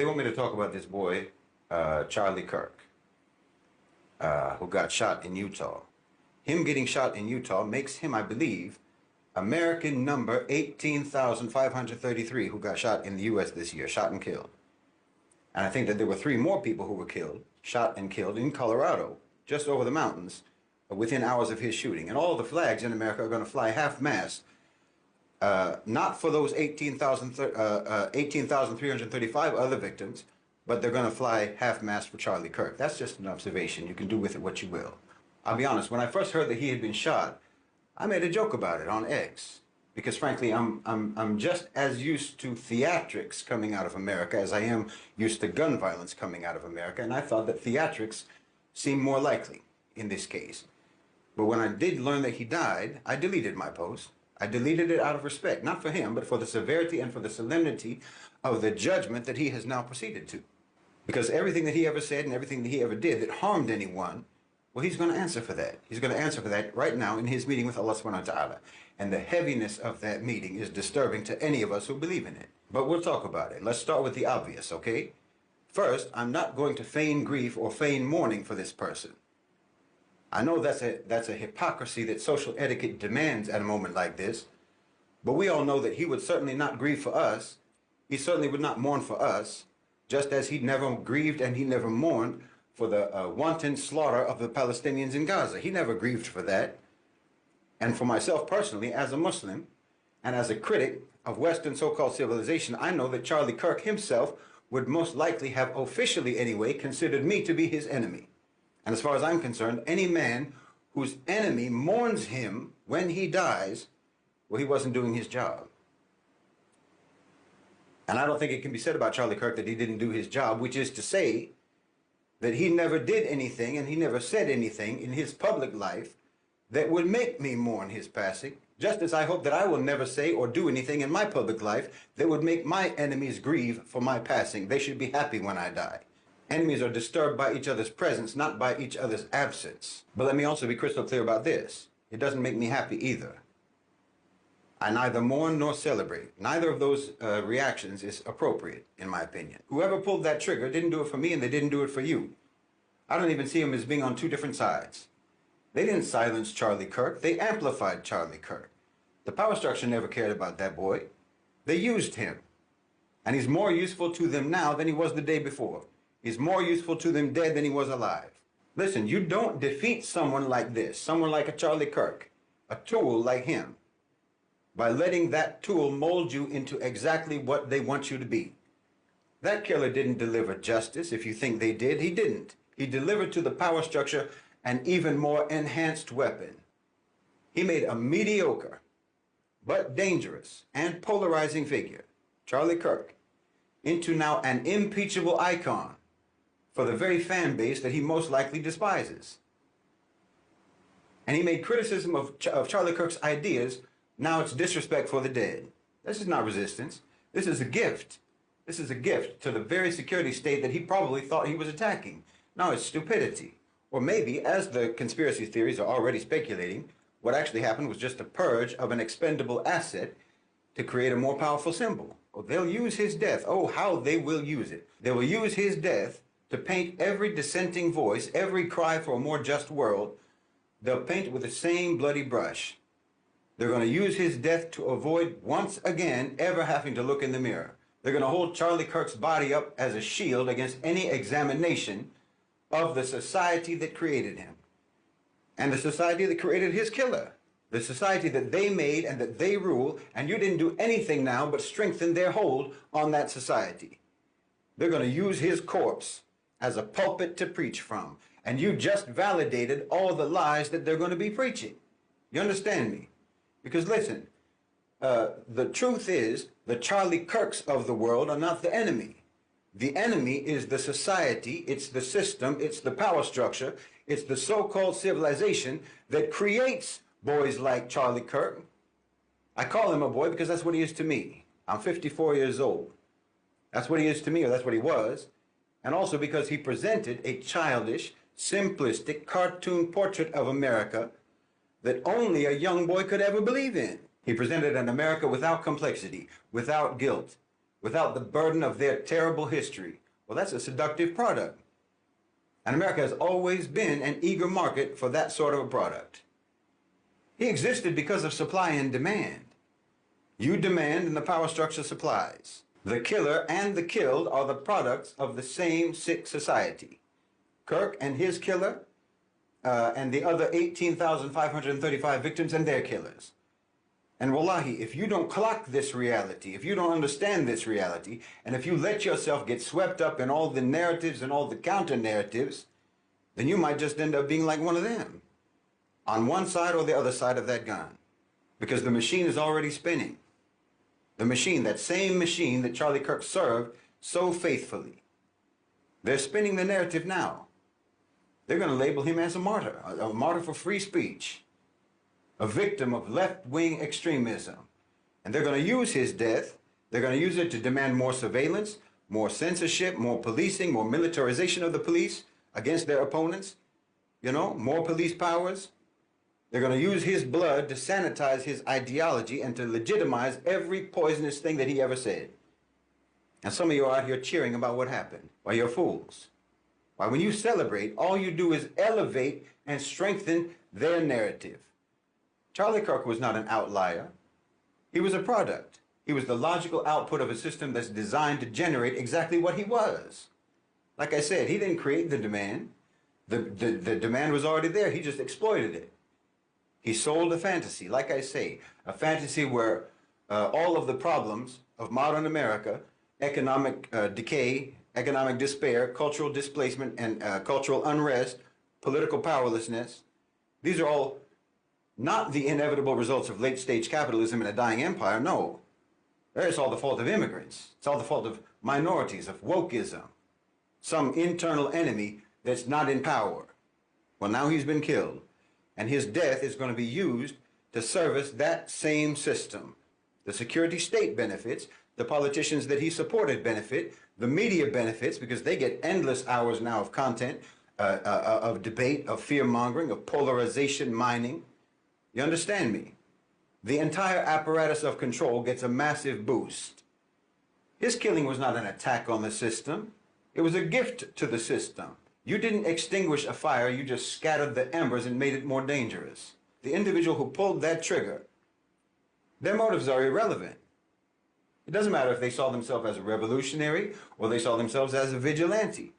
They want me to talk about this boy, Charlie Kirk, who got shot in Utah. Him getting shot in Utah makes him, I believe, American number 18,533 who got shot in the U.S. this year, shot and killed. And I think that there were 3 more people who were killed, shot and killed in Colorado, just over the mountains, within hours of his shooting. And all the flags in America are going to fly half-mast, not for those 18,335 other victims, but they're going to fly half-mast for Charlie Kirk. That's just an observation. You can do with it what you will. I'll be honest, when I first heard that he had been shot, I made a joke about it on X. Because frankly, I'm just as used to theatrics coming out of America as I am used to gun violence coming out of America, and I thought that theatrics seemed more likely in this case. But when I did learn that he died, I deleted my post. I deleted it out of respect, not for him, but for the severity and for the solemnity of the judgment that he has now proceeded to. Because everything that he ever said and everything that he ever did that harmed anyone, well, he's going to answer for that. He's going to answer for that right now in his meeting with Allah subhanahu wa ta'ala. And the heaviness of that meeting is disturbing to any of us who believe in it. But we'll talk about it. Let's start with the obvious, okay? First, I'm not going to feign grief or feign mourning for this person. I know that's a hypocrisy that social etiquette demands at a moment like this, but we all know that he would certainly not grieve for us. He certainly would not mourn for us, just as he never grieved and he never mourned for the wanton slaughter of the Palestinians in Gaza. He never grieved for that. And for myself personally, as a Muslim and as a critic of Western so-called civilization, I know that Charlie Kirk himself would most likely have officially anyway considered me to be his enemy. And as far as I'm concerned, any man whose enemy mourns him when he dies, well, he wasn't doing his job. And I don't think it can be said about Charlie Kirk that he didn't do his job, which is to say that he never did anything and he never said anything in his public life that would make me mourn his passing, just as I hope that I will never say or do anything in my public life that would make my enemies grieve for my passing. They should be happy when I die. Enemies are disturbed by each other's presence, not by each other's absence. But let me also be crystal clear about this. It doesn't make me happy either. I neither mourn nor celebrate. Neither of those reactions is appropriate, in my opinion. Whoever pulled that trigger didn't do it for me and they didn't do it for you. I don't even see them as being on 2 different sides. They didn't silence Charlie Kirk. They amplified Charlie Kirk. The power structure never cared about that boy. They used him. And he's more useful to them now than he was the day before. He's more useful to them dead than he was alive. Listen, you don't defeat someone like this, someone like a Charlie Kirk, a tool like him, by letting that tool mold you into exactly what they want you to be. That killer didn't deliver justice. If you think they did, he didn't. He delivered to the power structure an even more enhanced weapon. He made a mediocre, but dangerous and polarizing figure, Charlie Kirk, into now an impeachable icon for the very fan base that he most likely despises. And he made criticism of Charlie Kirk's ideas. Now it's disrespect for the dead. This is not resistance. This is a gift. This is a gift to the very security state that he probably thought he was attacking. Now it's stupidity. Or maybe, as the conspiracy theories are already speculating, what actually happened was just a purge of an expendable asset to create a more powerful symbol. Oh, they'll use his death. Oh, how they will use it. They will use his death to paint every dissenting voice, every cry for a more just world. They'll paint it with the same bloody brush. They're going to use his death to avoid once again ever having to look in the mirror. They're going to hold Charlie Kirk's body up as a shield against any examination of the society that created him. And the society that created his killer. The society that they made and that they rule, and you didn't do anything now but strengthen their hold on that society. They're going to use his corpse as a pulpit to preach from. And you just validated all the lies that they're going to be preaching. You understand me? Because listen, the truth is the Charlie Kirks of the world are not the enemy. The enemy is the society, it's the system, it's the power structure, it's the so-called civilization that creates boys like Charlie Kirk. I call him a boy because that's what he is to me. I'm 54 years old. That's what he is to me, or that's what he was. And also because he presented a childish, simplistic cartoon portrait of America that only a young boy could ever believe in. He presented an America without complexity, without guilt, without the burden of their terrible history. Well, that's a seductive product. And America has always been an eager market for that sort of a product. He existed because of supply and demand. You demand and the power structure supplies. The killer and the killed are the products of the same sick society. Kirk and his killer, and the other 18,535 victims and their killers. And wallahi, if you don't clock this reality, if you don't understand this reality, and if you let yourself get swept up in all the narratives and all the counter-narratives, then you might just end up being like one of them, on one side or the other side of that gun. Because the machine is already spinning. The machine, that same machine that Charlie Kirk served so faithfully. They're spinning the narrative now. They're going to label him as a martyr for free speech, a victim of left-wing extremism. And they're going to use his death, they're going to use it to demand more surveillance, more censorship, more policing, more militarization of the police against their opponents, you know, more police powers. They're going to use his blood to sanitize his ideology and to legitimize every poisonous thing that he ever said. And some of you are out here cheering about what happened. Why, you're fools. Why, when you celebrate, all you do is elevate and strengthen their narrative. Charlie Kirk was not an outlier. He was a product. He was the logical output of a system that's designed to generate exactly what he was. Like I said, he didn't create the demand. The demand was already there. He just exploited it. He sold a fantasy, like I say, a fantasy where all of the problems of modern America, economic decay, economic despair, cultural displacement, and cultural unrest, political powerlessness, these are all not the inevitable results of late-stage capitalism and a dying empire. No, it's all the fault of immigrants. It's all the fault of minorities, of wokeism, some internal enemy that's not in power. Well, now he's been killed. And his death is going to be used to service that same system. The security state benefits, the politicians that he supported benefit, the media benefits because they get endless hours now of content, of debate, of fear-mongering, of polarization mining. You understand me? The entire apparatus of control gets a massive boost. His killing was not an attack on the system. It was a gift to the system. You didn't extinguish a fire, you just scattered the embers and made it more dangerous. The individual who pulled that trigger, their motives are irrelevant. It doesn't matter if they saw themselves as a revolutionary or they saw themselves as a vigilante.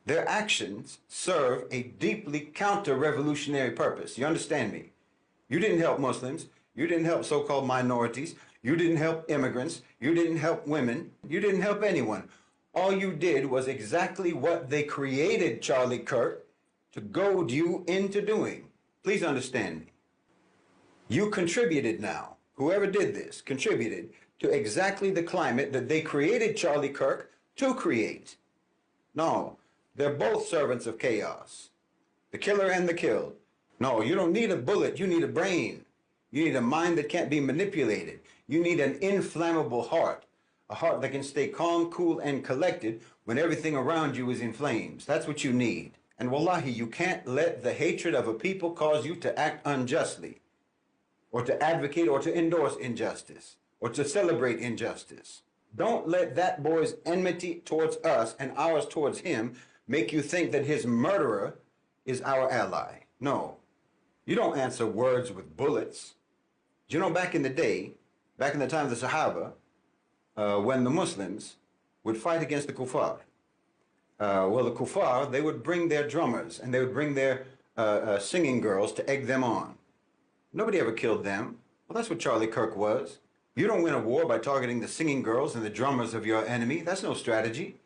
Their actions serve a deeply counter-revolutionary purpose. You understand me? You didn't help Muslims. You didn't help so-called minorities. You didn't help immigrants. You didn't help women. You didn't help anyone. All you did was exactly what they created Charlie Kirk to goad you into doing. Please understand me. You contributed now, whoever did this, contributed to exactly the climate that they created Charlie Kirk to create. No, they're both servants of chaos. The killer and the killed. No, you don't need a bullet, you need a brain. You need a mind that can't be manipulated. You need an inflammable heart. A heart that can stay calm, cool, and collected when everything around you is in flames. That's what you need. And wallahi, you can't let the hatred of a people cause you to act unjustly, or to advocate or to endorse injustice, or to celebrate injustice. Don't let that boy's enmity towards us and ours towards him make you think that his murderer is our ally. No, you don't answer words with bullets. You know, back in the day, back in the time of the Sahaba, when the Muslims would fight against the kuffar. Well, the kuffar, they would bring their drummers and they would bring their singing girls to egg them on. Nobody ever killed them. Well, that's what Charlie Kirk was. You don't win a war by targeting the singing girls and the drummers of your enemy. That's no strategy.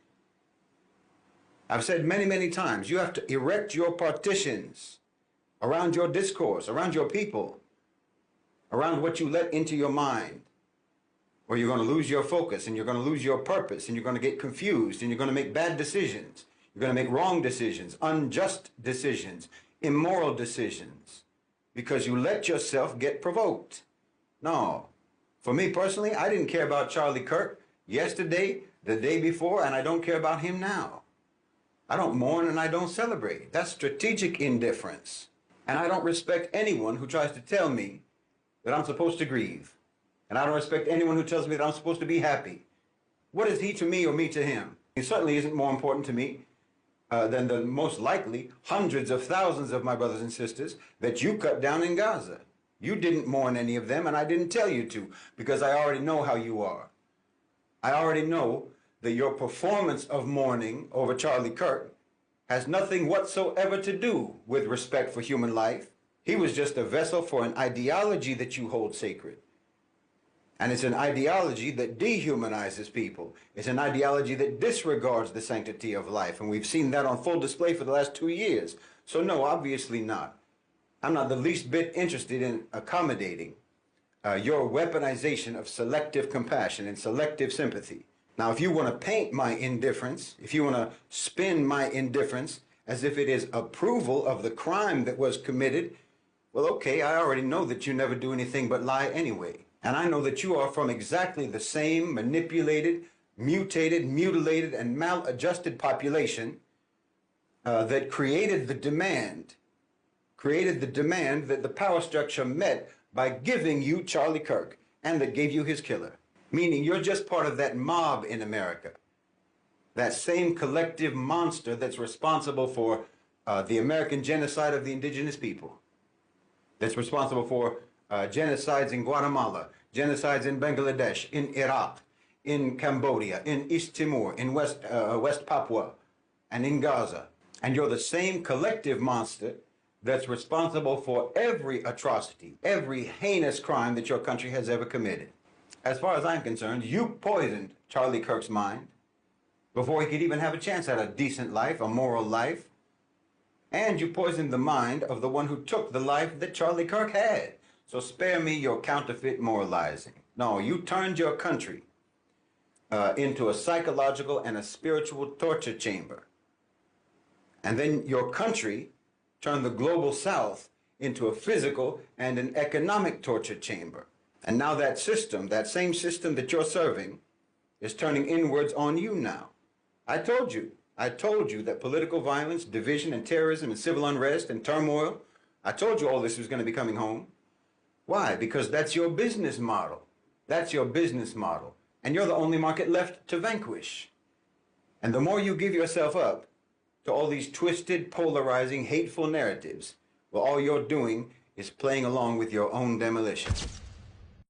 I've said many, many times, you have to erect your partitions around your discourse, around your people, around what you let into your mind. Or you're going to lose your focus, and you're going to lose your purpose, and you're going to get confused, and you're going to make bad decisions. You're going to make wrong decisions, unjust decisions, immoral decisions, because you let yourself get provoked. No. For me personally, I didn't care about Charlie Kirk yesterday, the day before, and I don't care about him now. I don't mourn and I don't celebrate. That's strategic indifference. And I don't respect anyone who tries to tell me that I'm supposed to grieve. And I don't respect anyone who tells me that I'm supposed to be happy. What is he to me or me to him? He certainly isn't more important to me than the most likely hundreds of thousands of my brothers and sisters that you cut down in Gaza. You didn't mourn any of them, and I didn't tell you to, because I already know how you are. I already know that your performance of mourning over Charlie Kirk has nothing whatsoever to do with respect for human life. He was just a vessel for an ideology that you hold sacred. And it's an ideology that dehumanizes people. It's an ideology that disregards the sanctity of life. And we've seen that on full display for the last 2 years. So no, obviously not. I'm not the least bit interested in accommodating your weaponization of selective compassion and selective sympathy. Now, if you want to paint my indifference, if you want to spin my indifference as if it is approval of the crime that was committed, well, okay, I already know that you never do anything but lie anyway. And I know that you are from exactly the same manipulated, mutated, mutilated, and maladjusted population that created the demand that the power structure met by giving you Charlie Kirk, and that gave you his killer. Meaning you're just part of that mob in America, that same collective monster that's responsible for the American genocide of the indigenous people, that's responsible for genocides in Guatemala, genocides in Bangladesh, in Iraq, in Cambodia, in East Timor, in West Papua, and in Gaza. And you're the same collective monster that's responsible for every atrocity, every heinous crime that your country has ever committed. As far as I'm concerned, you poisoned Charlie Kirk's mind before he could even have a chance at a decent life, a moral life. And you poisoned the mind of the one who took the life that Charlie Kirk had. So spare me your counterfeit moralizing. No, you turned your country into a psychological and a spiritual torture chamber. And then your country turned the global South into a physical and an economic torture chamber. And now that system, that same system that you're serving, is turning inwards on you now. I told you that political violence, division, and terrorism, and civil unrest, and turmoil, I told you all this was going to be coming home. Why? Because that's your business model. That's your business model. And you're the only market left to vanquish. And the more you give yourself up to all these twisted, polarizing, hateful narratives, well, all you're doing is playing along with your own demolition.